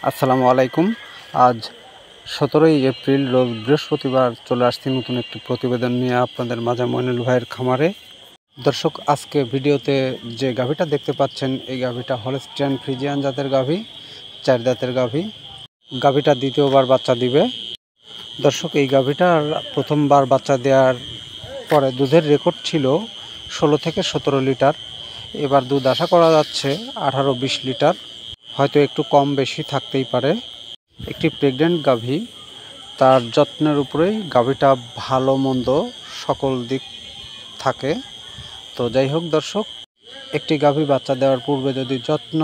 আসসালামু আলাইকুম। আজ 17ই এপ্রিল রোজ বৃহস্পতিবার চলে আসছি নতুন একটি প্রতিবেদন নিয়ে আপনাদের মাঝে মইনুল ভাইয়ের খামারে। দর্শক, আজকে ভিডিওতে যে গাভীটা দেখতে পাচ্ছেন এই গাভীটা হলস্টিয়ান ফ্রিজিয়ান জাতের গাভী, 4 দাঁতের গাভী। গাভীটা দ্বিতীয়বার বাচ্চা দিবে। দর্শক, এই গাভীটার প্রথমবার বাচ্চা দেওয়ার পরে দুধের রেকর্ড ছিল 16 থেকে 17 লিটার। এবার দুধ আশা করা যাচ্ছে 18-20 লিটার, হয়তো একটু কম বেশি থাকতেই পারে। একটি প্রেগনেন্ট গাভী, তার যত্নের উপরেই গাভীটা ভালো মন্দ সকল দিক থাকে। তো যাই হোক দর্শক, একটি গাভী বাচ্চা দেওয়ার পূর্বে যদি যত্ন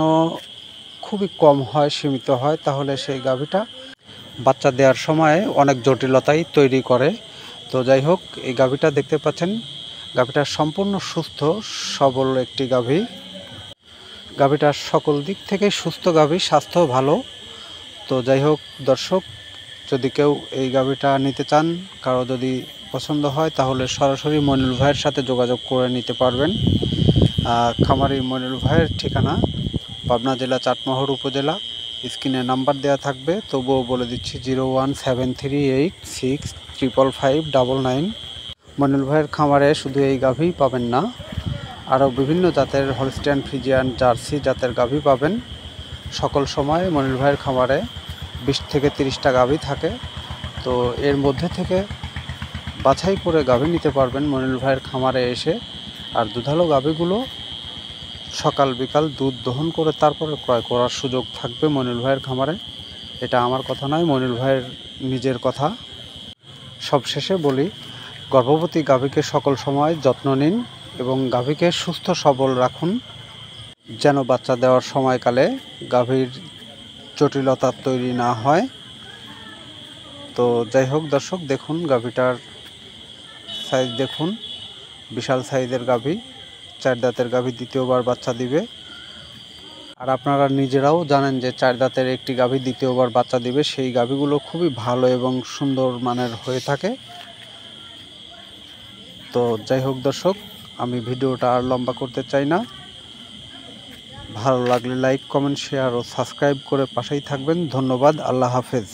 খুবই কম হয়, সীমিত হয়, তাহলে সেই গাভীটা বাচ্চা দেওয়ার সময় অনেক জটিলতাই তৈরি করে। তো যাই হোক, এই গাভীটা দেখতে পাচ্ছেন, গাভীটা সম্পূর্ণ সুস্থ সবল একটি গাভী। গাভীটার সকল দিক থেকে সুস্থ গাভী, স্বাস্থ্য ভালো। তো যাই হোক দর্শক, যদি কেউ এই গাভীটা নিতে চান, কারো যদি পছন্দ হয়, তাহলে সরাসরি মইনুল ভাইয়ের সাথে যোগাযোগ করে নিতে পারবেন। খামারি মইনুল ভাইয়ের ঠিকানা পাবনা জেলা চাটমোহর উপজেলা। স্ক্রিনে নাম্বার দেওয়া থাকবে, তবুও বলে দিচ্ছি 01738655599। মইনুল ভাইয়ের খামারে শুধু এই গাভী পাবেন না, আরও বিভিন্ন জাতের হলস্টিয়ান ফ্রিজিয়ান জার্সি জাতের গাভী পাবেন। সকল সময় মইনুল ভাইয়ের খামারে 20 থেকে 30টা গাভী থাকে। তো এর মধ্যে থেকে বাছাই করে গাভী নিতে পারবেন মইনুল ভাইয়ের খামারে এসে। আর দুধালো গাভীগুলো সকাল বিকাল দুধ দহন করে তারপরে ক্রয় করার সুযোগ থাকবে মইনুল ভাইয়ের খামারে। এটা আমার কথা নয়, মইনুল ভাইয়ের নিজের কথা। সবশেষে বলি, গর্ভবতী গাভীকে সকল সময় যত্ন নিন এবং গাভীকে সুস্থ সবল রাখুন, যেন বাচ্চা দেওয়ার সময়কালে গাভীর জটিলতা তৈরি না হয়। তো যাই হোক দর্শক, দেখুন গাভীটার সাইজ দেখুন, বিশাল সাইজের গাভী, 4 দাঁতের গাভী, দ্বিতীয়বার বাচ্চা দিবে। আর আপনারা নিজেরাও জানেন যে 4 দাঁতের একটি গাভী দ্বিতীয়বার বাচ্চা দিবে, সেই গাভীগুলো খুবই ভালো এবং সুন্দর মানের হয়ে থাকে। তো যাই হোক দর্শক, আমি ভিডিওটা আর লম্বা করতে চাই না। ভালো লাগলে লাইক, কমেন্ট, শেয়ার ও সাবস্ক্রাইব করে পাশেই থাকবেন। ধন্যবাদ। আল্লাহ হাফেজ।